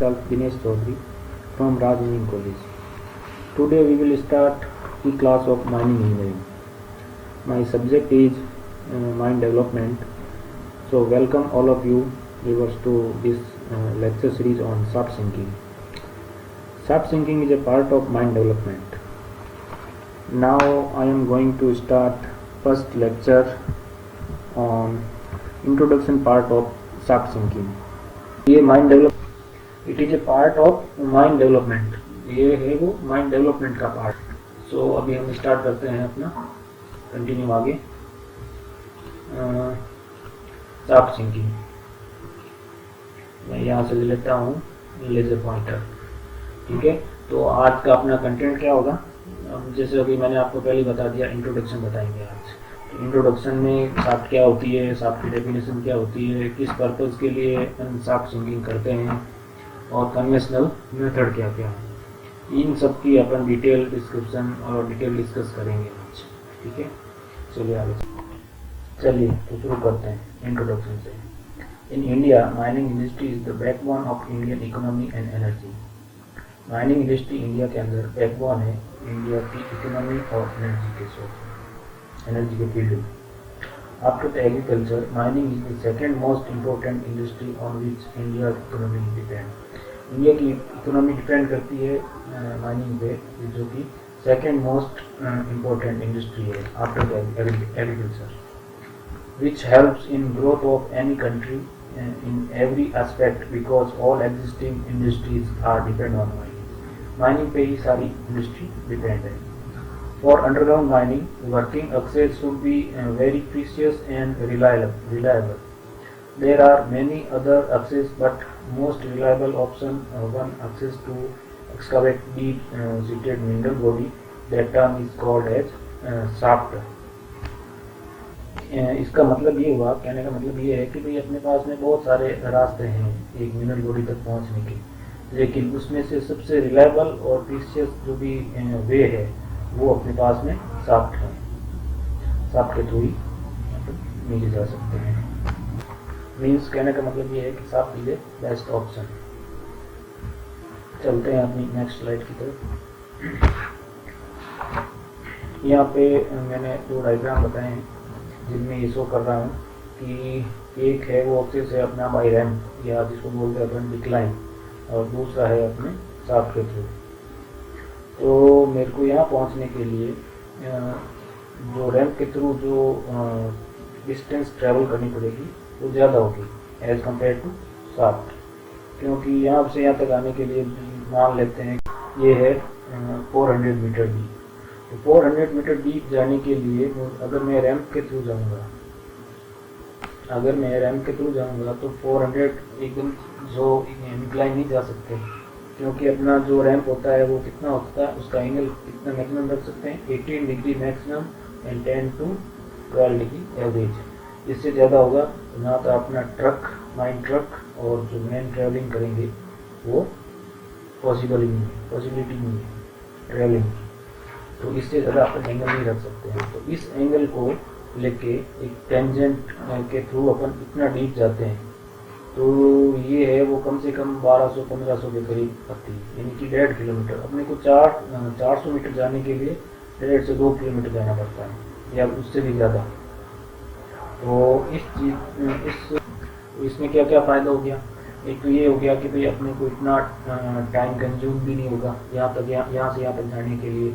Myself Dinesh Chaudhary from Raj Engineering College. Today we will start the class of mining engineering. My subject is mine development. So welcome all of you viewers to this lecture series on shaft sinking. Shaft sinking is a part of mine development. Now I am going to start first lecture on introduction part of shaft sinking. ये mine development it is a part of mind development, ये है वो mind development का part. सो अभी हम start करते हैं अपना कंटिन्यू आगे. शाफ्ट सिंकिंग मैं यहाँ से ले लेता हूँ लेजर पॉइंटर. ठीक है, तो आज का अपना कंटेंट क्या होगा, जैसे अभी मैंने आपको पहले बता दिया, इंट्रोडक्शन बताएंगे आज. तो इंट्रोडक्शन में शाफ्ट क्या होती है, शाफ्ट की डेफिनेशन क्या होती है, किस पर्पज़ के लिए हम शाफ्ट सिंकिंग करते हैं और कन्वेंशनल मेथड क्या क्या है, इन सब की अपन डिटेल डिस्क्रिप्शन और डिटेल डिस्कस करेंगे आज. ठीक है, चलिए आगे. चलिए तो शुरू करते हैं इंट्रोडक्शन से. In India mining industry is the backbone of Indian economy and energy. Mining industry India के अंदर बैकबोन है इंडिया की इकोनॉमी और एनर्जी के सोर्स, एनर्जी के फील्ड में. After the agriculture, mining is the second most important industry on which India's economy depends. India की economy depend करती है माइनिंग पे, जो कि सेकेंड मोस्ट इम्पोर्टेंट इंडस्ट्री है after the agriculture, which helps in growth of any country in every aspect because all existing industries are depend on mining. Mining पे ही सारी इंडस्ट्री डिपेंड है. For underground mining, working access should be very precious and reliable. There are many other access, but most reliable option one access to excavate deep seated mineral body. That term is called as shaft. इसका मतलब ये हुआ, कहने का मतलब ये है कि भाई अपने पास में बहुत सारे रास्ते हैं एक मिनरल बॉडी तक पहुंचने के, लेकिन उसमें से सबसे रिलायबल और प्रीशियस जो भी वे है वो अपने पास में शाफ्ट है. शाफ्ट के थ्रू ही मिल जा सकते हैं. मीन्स कहने का मतलब ये है कि shaft is a best option. चलते हैं अपनी नेक्स्ट स्लाइड की तरफ. यहाँ पे मैंने दो डायग्राम बताए हैं जिनमें ये शो कर रहा हूँ कि एक है वो एक्सेस है अपना बाई रैम्प या जिसको बोलते हैं अपन डिक्लाइन, और दूसरा है अपने शाफ्ट के थ्रू. तो मेरे को यहाँ पहुँचने के लिए जो रैंप के थ्रू जो डिस्टेंस ट्रैवल करनी पड़ेगी वो ज़्यादा होगी एज़ कम्पेयर टू शाफ्ट, क्योंकि यहाँ से यहाँ तक आने के लिए मान लेते हैं ये है 400 मीटर डीप. तो 400 मीटर डीप जाने के लिए अगर मैं रैंप के थ्रू जाऊँगा तो 400 एकदम जो इंक्लाइन नहीं जा सकते, क्योंकि अपना जो रैंप होता है वो कितना होता है, उसका एंगल कितना मैक्सिमम रख सकते हैं 18 degree maximum and 10 to 12 degree average. इससे ज़्यादा होगा तो ना तो अपना ट्रक, माइन ट्रक और जो मैन ट्रैवलिंग करेंगे वो पॉसिबिलिटी नहीं है ट्रैवलिंग. तो इससे ज़्यादा अपन एंगल नहीं रख सकते हैं. तो इस एंगल को लेके एक टेंजेंट के थ्रू अपन इतना डीप जाते हैं, तो ये है वो कम से कम 1200-1500 के करीब आती है, यानी कि 1.5 किलोमीटर. अपने को 400 मीटर जाने के लिए 1.5 से 2 किलोमीटर जाना पड़ता है या उससे भी ज़्यादा. तो इसमें क्या क्या फ़ायदा हो गया, एक तो ये हो गया कि भाई अपने को इतना टाइम कंज्यूम भी नहीं होगा यहाँ से यहाँ तक जाने के लिए.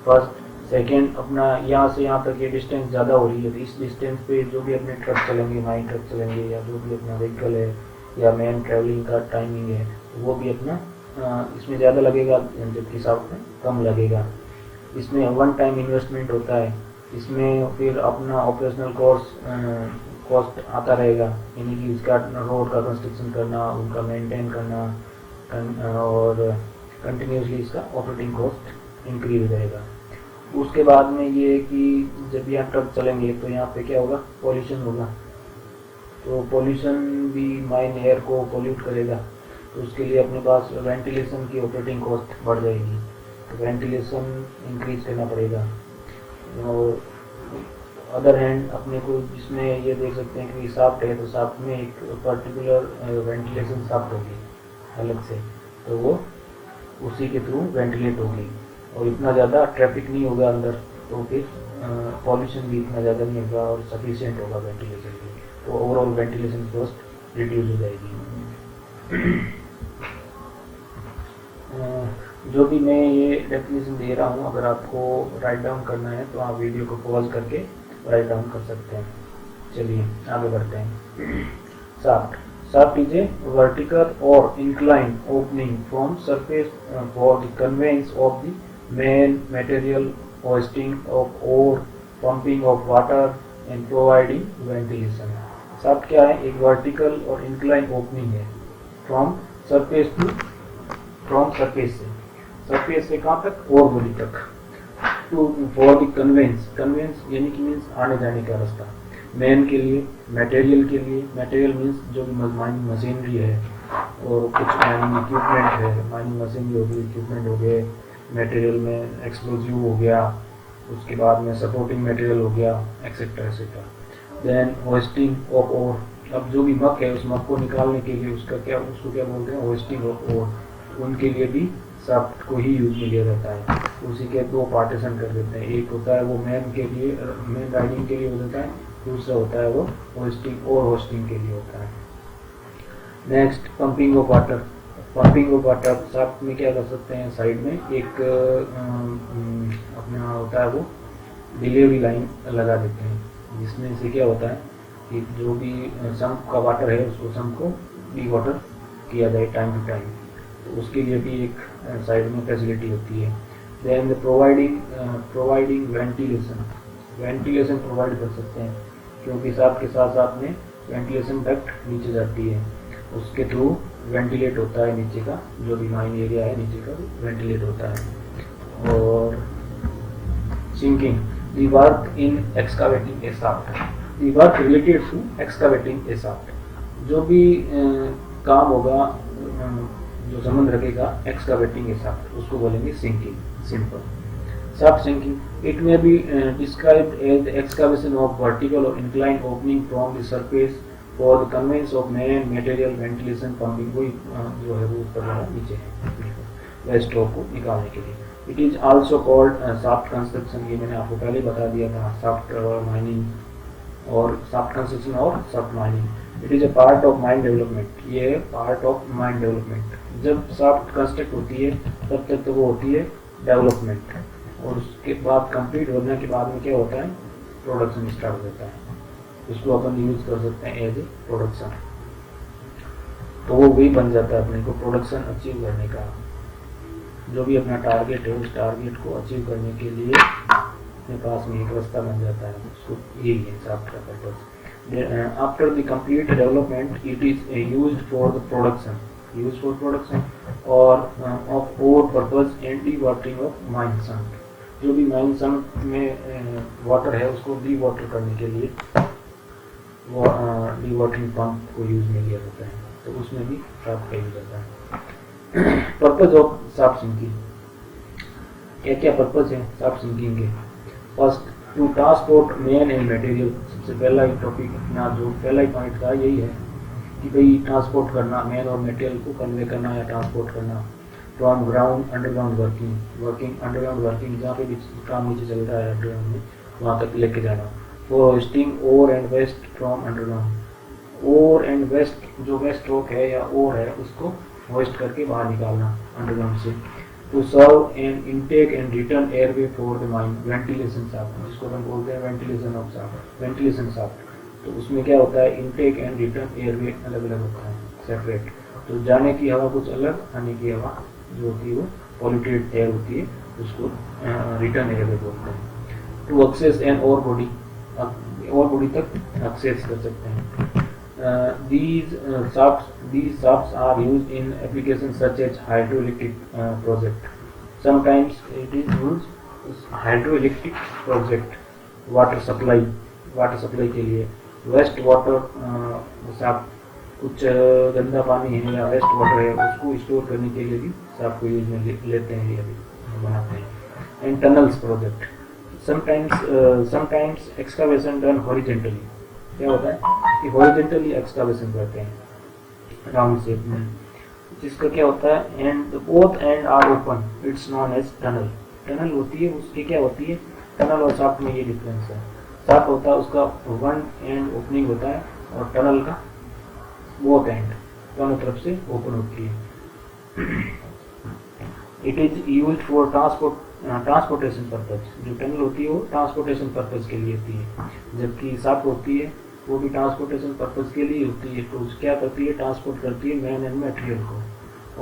फर्स्ट सेकेंड, अपना यहाँ से यहाँ तक ये डिस्टेंस ज़्यादा हो रही है, तो इस डिस्टेंस पे जो भी अपने ट्रक चलेंगे, माइन ट्रक चलेंगे या जो भी अपना व्हीकल है या मैन ट्रैवलिंग का टाइमिंग है वो भी अपना इसमें ज़्यादा लगेगा जबकि शाफ्ट में कम लगेगा. इसमें वन टाइम इन्वेस्टमेंट होता है. इसमें फिर अपना ऑपरेशनल कॉस्ट आता रहेगा, यानी कि इसका रोड का कंस्ट्रक्शन करना, उनका मेंटेन करना और कंटिन्यूसली इसका ऑपरेटिंग कॉस्ट इंक्रीज हो जाएगा. उसके बाद में ये है कि जब यहाँ ट्रक चलेंगे तो यहाँ पे क्या होगा, पॉल्यूशन होगा. तो पॉल्यूशन भी माइन एयर को पोल्यूट करेगा, तो उसके लिए अपने पास वेंटिलेशन की ऑपरेटिंग कॉस्ट बढ़ जाएगी. तो वेंटिलेशन इंक्रीज करना पड़ेगा. और अदर हैंड अपने को जिसमें ये देख सकते हैं कि शाफ्ट है तो शाफ्ट में एक पर्टिकुलर वेंटिलेशन शाफ्ट होगी, अलग से, तो वो उसी के थ्रू वेंटिलेट होगी और इतना ज़्यादा ट्रैफिक नहीं होगा अंदर, तो फिर पॉल्यूशन भी इतना ज़्यादा नहीं होगा और सफिशिएंट होगा वेंटिलेशन के लिए, तो ओवरऑल वेंटिलेशन कॉस्ट रिड्यूस हो जाएगी। जो भी मैं ये डेफिनेशन दे रहा हूँ, अगर आपको राइट डाउन करना है तो आप वीडियो को पॉज करके राइट डाउन कर सकते हैं। चलिए आगे बढ़ते हैं। Shaft Shaft is a vertical or inclined opening from surface for the conveyance of the main material, hoisting of ore, pumping of water and providing ventilation. Shaft क्या है? एक vertical और inclined opening है from surface से, surface से कहाँ तक? ore body तक, to for the conveyance यानी कि मीन्स आने जाने का रास्ता, मैन के लिए, मटेरियल के लिए, मटेरियल मीन्स जो भी माइनिंग मशीनरी है और कुछ माइनिंग इक्विपमेंट है, माइनिंग मशीनरी हो गई, इक्विपमेंट हो गए, मटेरियल में एक्सप्लोजिव हो गया, उसके बाद में सपोर्टिंग मटेरियल हो गया, etcetera etcetera. Then hoisting of ore, अब जो भी मक है उस मक को निकालने के लिए उसको क्या बोलते हैं? होस्टिंग ऑफ ओर, उनके लिए भी शाफ्ट को ही यूज में लिया जाता है। उसी के दो पार्टीशन कर देते हैं, एक होता है वो मैन के लिए, मैन राइडिंग के लिए हो जाता है, दूसरा होता है वो होस्टिंग के लिए होता है। Next pumping of water. Pumping of water shaft में क्या कर सकते हैं? साइड में एक अपना होता है वो डिलीवरी लाइन लगा देते हैं, जिसमें से क्या होता है कि जो भी सम्प का वाटर है उसको सम्प को डी वाटर किया जाए टाइम टू टाइम, तो उसके लिए भी एक साइड में फैसिलिटी होती है। देन प्रोवाइडिंग वेंटिलेशन प्रोवाइड कर सकते हैं, क्योंकि शाफ्ट के साथ साथ में वेंटिलेशन डक्ट नीचे जाती है, उसके थ्रू वेंटिलेट होता है नीचे का, जो भी माइन एरिया है नीचे का वेंटिलेट होता है। और sinking, the work in excavating a shaft, the work related to excavating a shaft, जो भी काम होगा जो संबंध रखेगा एक्सकावेटिंग ए शाफ्ट, उसको बोलेंगे sinking. Simple shaft sinking, it may be described as the excavation of vertical or inclined opening from the surface for the conveyance of main material, ventilation, pumping, कोई जो है वो ऊपर वाला नीचे है वेस्ट स्ट्रोक को निकालने के लिए। It is also called shaft construction, ये मैंने आपको पहले बता दिया था, शाफ्ट माइनिंग और शाफ्ट कंस्ट्रक्शन और shaft mining. It is a part of mine development, ये है पार्ट ऑफ माइन डेवलपमेंट। जब शाफ्ट कंस्ट्रक्ट होती है तब तक तो वो होती है डेवलपमेंट, और उसके बाद कंप्लीट होने के बाद में क्या होता है? प्रोडक्शन स्टार्ट हो जाता है, उसको अपन यूज कर सकते हैं एज ए प्रोडक्शन, तो वो वही बन जाता है अपने को प्रोडक्शन अचीव करने का। जो भी अपना टारगेट है उस टारगेट को अचीव करने के लिए अपने पास में एक रास्ता बन जाता है, उसको यही है शाफ्ट का purpose. After the complete development it is used for the production और of or purpose and dewatering of mine sump, जो भी माइन सम्प में वाटर है उसको डी वाटर करने के लिए डी वाटरिंग पंप को यूज में लिया जाता है, तो उसमें भी शाफ्ट का यूज होता है। पर्पस ऑफ शाफ्ट सिंकिंग, क्या क्या पर्पस है शाफ्ट सिंकिंग के? First, to transport man and material, सबसे पहला टॉपिक अपना जो पहला ही पॉइंट था यही है कि भाई ट्रांसपोर्ट करना, मैन और मटेरियल को कन्वे करना या ट्रांसपोर्ट करना। From ground underground underground working, जहाँ पे भी काम नीचे चल रहा है अंडरग्राउंड में वहाँ तक लेके जाना। For hoisting ore and waste from underground, ore and waste जो वेस्ट रॉक है या ओर है उसको होस्ट करके बाहर निकालना अंडरग्राउंड से। To serve an intake and return airway for the mine, ventilation shaft, जिसको हम बोलते हैं वेंटिलेशन शाफ्ट। तो उसमें क्या होता है? इनटेक एंड रिटर्न एयरवे अलग अलग होता है, सेपरेट। तो जाने की हवा कुछ अलग, आने की हवा जो होती है वो पॉल्यूटेड एयर होती है, उसको रिटर्न एयरवे बोलते हैं। To access an ore body, और बॉडी तक एक्सेस कर सकते हैं। These shafts are used in applications such as hydroelectric project. Sometimes it is used as hydroelectric project, water supply के लिए। वेस्ट वाटर शाफ्ट, कुछ गंदा पानी है या वेस्ट वाटर है उसको स्टोर करने के लिए भी शाफ्ट को यूज में लेते हैं या बनाते हैं। And tunnels project, sometimes excavation done horizontally, क्या होता है कि हॉरिजेंटली एक्सकावेशन करते हैं राउंड शेप में। जिसका क्या होता है and both end are open, it's known as tunnel. Tunnel होती है उसकी क्या होती है, टनल और शाफ्ट में ये डिफरेंस है। शाफ्ट होता है उसका वन एंड ओपनिंग होता है और टनल का बोथ एंड दोनों तरफ से ओपन होती है। It is use for transportation purpose. जो टनल होती है वो ट्रांसपोर्टेशन पर्पज के लिए होती है, जबकि शाफ्ट होती है वो भी ट्रांसपोर्टेशन पर्पज के लिए होती है। तो क्या करती है, ट्रांसपोर्ट करती है मैन एंड मटेरियल को,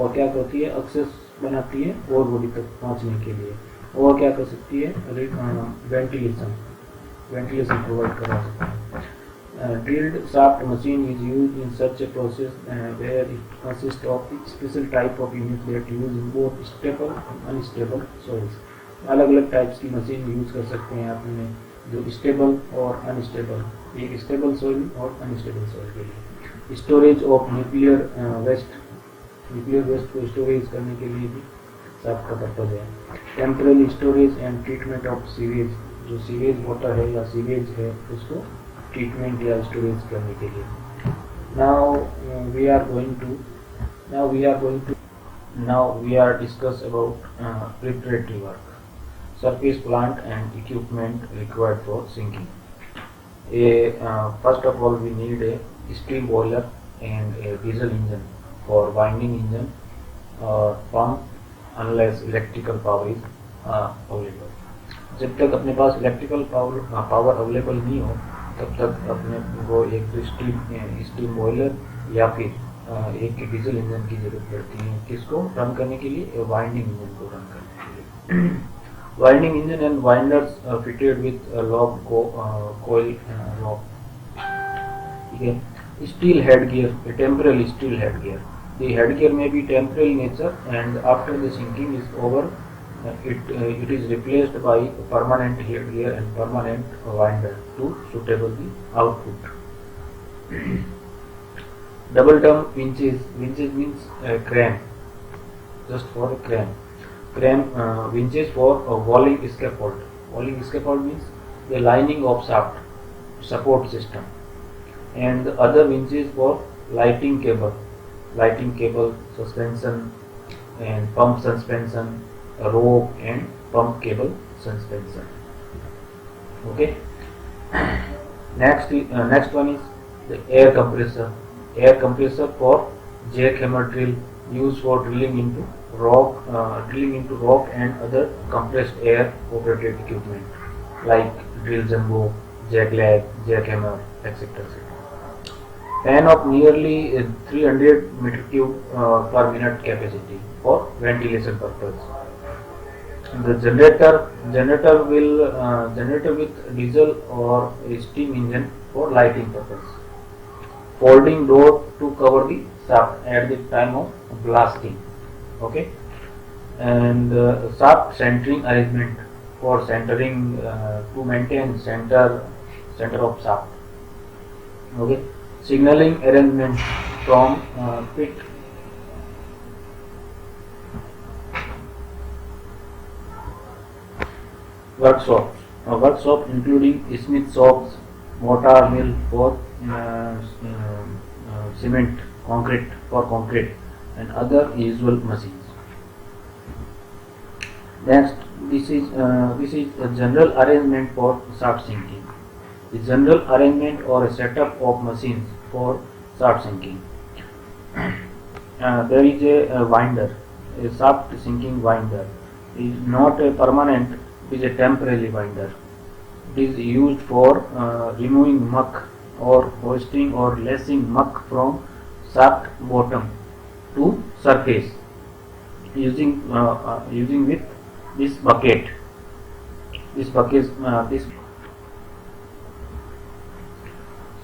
और क्या करती है, एक्सेस बनाती है और बॉडी तक पहुंचने के लिए, और क्या कर सकती है, वेंटिलेशन प्रोवाइड करा सकती है। Drilled shaft machine is used in such a process where it consists of a special type of unit that use in both stable and unstable soils। अलग अलग टाइप्स की मशीन यूज कर सकते हैं आपने, जो स्टेबल और अनस्टेबल, एक स्टेबल सॉइल और अनस्टेबल सॉइल के लिए। स्टोरेज ऑफ न्यूक्लियर वेस्ट को स्टोरेज करने के लिए भी शाफ्ट का पर्पज है। Temporary storage and treatment of sewage, जो सीवेज वाटर है या सीवेज है उसको ट्रीटमेंट या स्टोरेज करने के लिए। now we are going to now we are discuss about preparatory work, surface plant and equipment required for sinking. First of all we need a steam boiler and a diesel engine for winding engine or pump unless electrical power is available। जब तक अपने पास electrical power available नहीं हो तब तक अपने को एक स्टीम बॉयलर या फिर एक डीजल इंजन की जरूरत पड़ती है। किसको रन करने के लिए, वाइंडिंग इंजन को रन करने के लिए। Winding engine and winders fitted with lock coil lock, ठीक है। Steel head gear, temporary steel head gear. The head gear में भी temporary nature and after the sinking is over it is replaced by permanent headgear and permanent winder to suitable the output। Double term winches, winches means crane, just for a crane winches for walling scaffold। Walling scaffold means the lining of shaft support system, and the other winches for lighting cable suspension and pump suspension, rope and pump cable suspension। Okay, next one is the air compressor for jackhammer drill, used for drilling into rock and other compressed air operated equipment like drill jumbo, jackleg, jackhammer, etc. Fan of nearly 300 meter cube per minute capacity for ventilation purpose। The generator with diesel or a steam engine for lighting purpose। Folding door to cover the shaft at the time of blasting। Okay, and shaft centering arrangement for centering to maintain center of shaft। Okay, signaling arrangement from pit workshop including smith shops, mortar mill for cement, concrete and other usual machines। Next, this is a general arrangement for shaft sinking। The general arrangement or a setup of machines for shaft sinking। There is a winder, a shaft sinking winder is not a permanent, it is a temporary winder। It is used for removing muck or hoisting or lacing muck from shaft bottom to surface using with this bucket।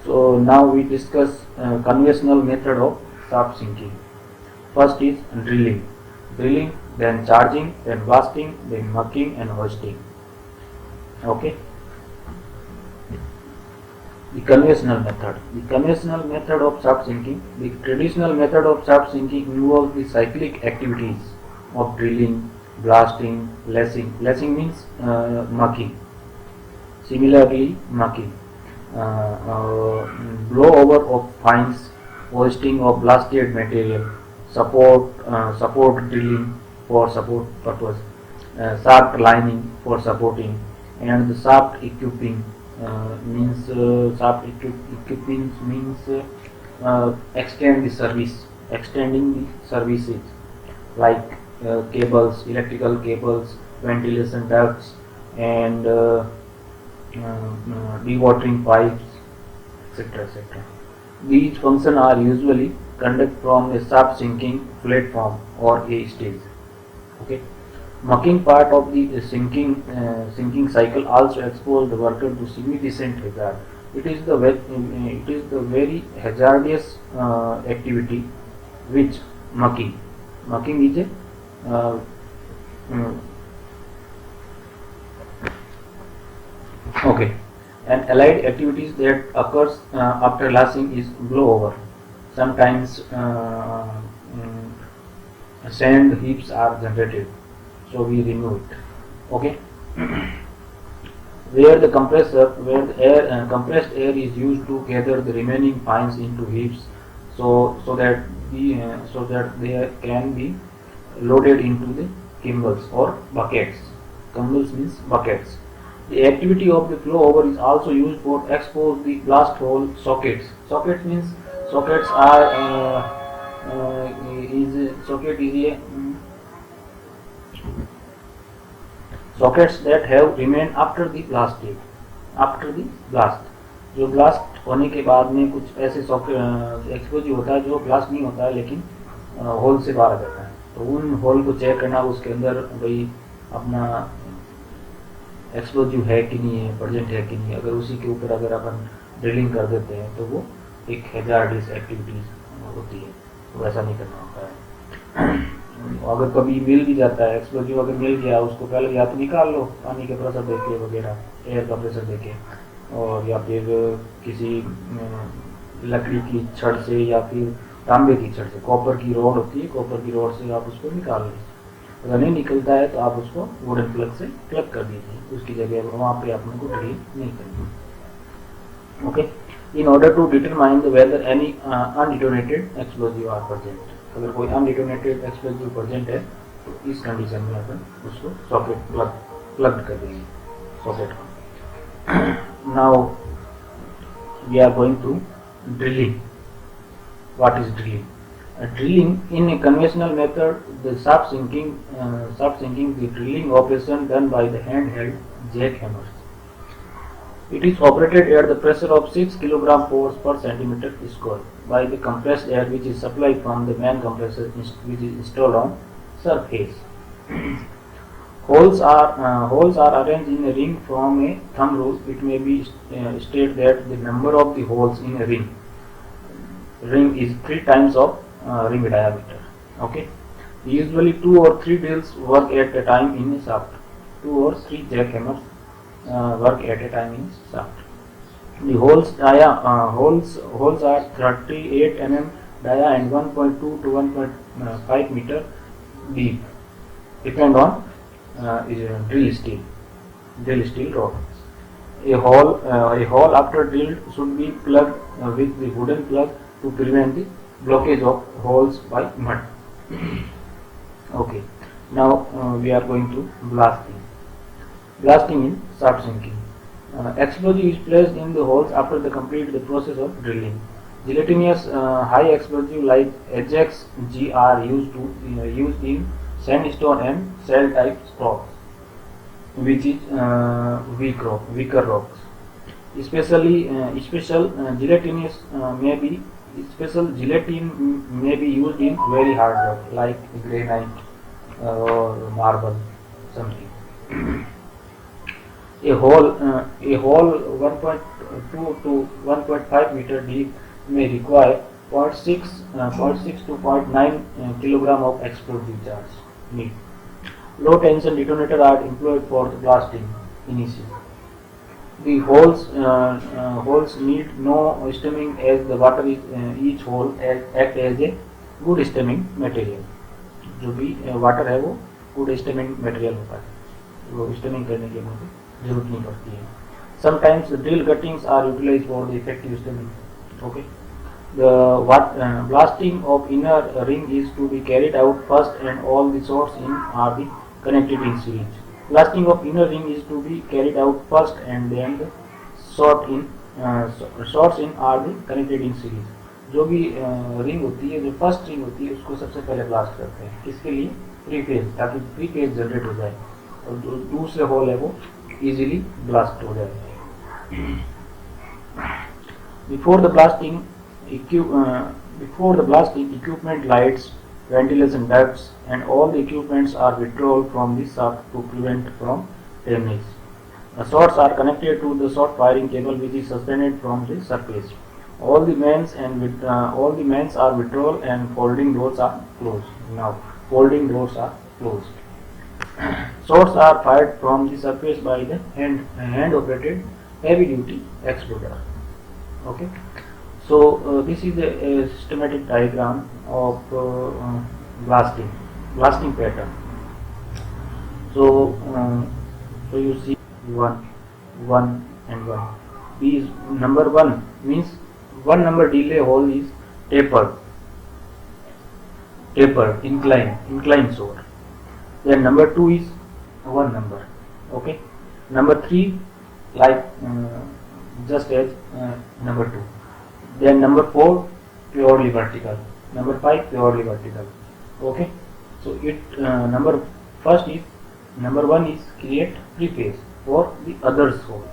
So now we discuss conventional method of shaft sinking। First is drilling, then charging, then blasting, then mucking and hoisting। Okay, the conventional method of shaft sinking। The traditional method of shaft sinking involves the cyclic activities of drilling, blasting, lacing means mucking, similarly mucking, blow over of fines, hoisting of blasted material, support drilling for support purpose, shaft lining for supporting, and the shaft equipping means equipping means extending the services like electrical cables, ventilation ducts, and dewatering pipes, etc. etc. These functions are usually conducted from a shaft sinking platform or a stage. Okay. Mucking part of the sinking cycle also exposes the worker to significant hazard. It is the very hazardous activity which mucking. Mucking is a mm, okay. And allied activities that occurs after lashing is blowover. Sometimes sand heaps are generated, so we remove it. Okay. Where the compressed air is used to gather the remaining fines into heaps, so that they can be loaded into the gimbals or buckets. Gimbals means buckets. The activity of the flow over is also used for expose the blast hole sockets. Sockets means sockets are socket is a sockets that have remained after the blasting. After the blast, जो blast होने के बाद में कुछ ऐसे explosive होता है जो ब्लास्ट नहीं होता है लेकिन होल से बाहर आ जाता है, तो उन होल को चेक करना उसके अंदर भाई अपना एक्सप्लोजिव है कि नहीं है, प्रेजेंट है कि नहीं। अगर उसी के ऊपर अगर अपन ड्रिलिंग कर देते हैं तो वो एक हैजार्डस एक्टिविटीज होती है, तो ऐसा नहीं करना होता है। अगर कभी मिल भी जाता है एक्सप्लोजिव, अगर मिल गया उसको पहले या तो निकाल लो पानी के प्रेशर देके वगैरह, एयर का प्रेशर देके, और या फिर किसी लकड़ी की छड़ से या फिर तांबे की छड़ से, कॉपर की रॉड होती है, कॉपर की रॉड से आप उसको निकाल लो। अगर नहीं निकलता है तो आप उसको वुडन प्लग से प्लग कर दीजिए, उसकी जगह वहाँ पे आपने को ड्रिल नहीं करनी। Okay. In order to determine the whether any undetonated explosive are present, अगर कोई अनडिटोनेटेड एक्सप्लोजिव प्रेजेंट है तो इस कंडीशन में अपन उसको सॉकेट प्लग कर देंगे सॉकेट को। Now we are going to drilling. What is drilling? Drilling in a conventional method, the shaft sinking, the drilling operation done by the handheld jackhammers. It is operated at the pressure of 6 kg force per centimeter square by the compressed air which is supplied from the main compressor which is installed on surface. Holes are arranged in a ring from a thumb rule. It may be stated that the number of the holes in a ring is 3 times of ring diameter. Okay. Usually 2 or 3 drills work at a time in a shaft. 2 or 3 jackhammers work at a time in shaft. The holes are 38 mm dia and 1.2 to 1.5 meter deep, depend on drill steel rod. A hole after drilled should be plugged with the wooden plug to prevent the blockage of holes by mud. Okay. Now we are going to blasting. Blasting in shaft sinking. Explosive is placed in the holes after the complete the process of drilling. Gelatinous high explosive like Ajax G are used in sandstone and shell type rocks, which is weaker rocks. Special gelatin may be used in very hard rock like granite or marble something. A hole 1.2 to 1.5 meter deep may require 0.6 to 0.9 kilogram of explosive charge. Low tension detonator are employed for the blasting initially. The holes need no stemming as the water is each hole act as a good stemming material. जो भी water है वो good stemming material होता है, वो stemming करने की जरूरत नहीं पड़ती है. Sometimes the drill cuttings are utilized for the effective stemming. Okay. Blasting of inner ring is to be carried out first, and all the sorts in are be connected in series. Blasting of inner ring is to be carried out first, and then the sorts in are be connected in series. जो भी ring होती है, जो first ring होती है, उसको सबसे पहले ब्लास्ट करते हैं. किसके लिए? फ्री फेज, ताकि फ्री फेज जनरेट हो जाए और जो दूसरे होल है वो इजीली ब्लास्ट हो जाए. Before the blasting, equipment lights, ventilation ducts, and all the equipments are withdrawn from the shaft to prevent from damage. The shots are connected to the shot firing cable, which is suspended from the surface. All the mains are withdrawn and folding doors are closed. Now, folding doors are closed. Shots are fired from the surface by the hand-operated heavy-duty exploder. Okay, so this is a schematic diagram of blasting pattern. So you see one and 1. These number 1 means 1 number delay hole is tapered, incline shot. Then number 2 is 1 number. Okay, number 3 like just as number 2. Then number 4 purely vertical. Number 5 purely vertical. Okay, so number 1 is create free phase for the others hole.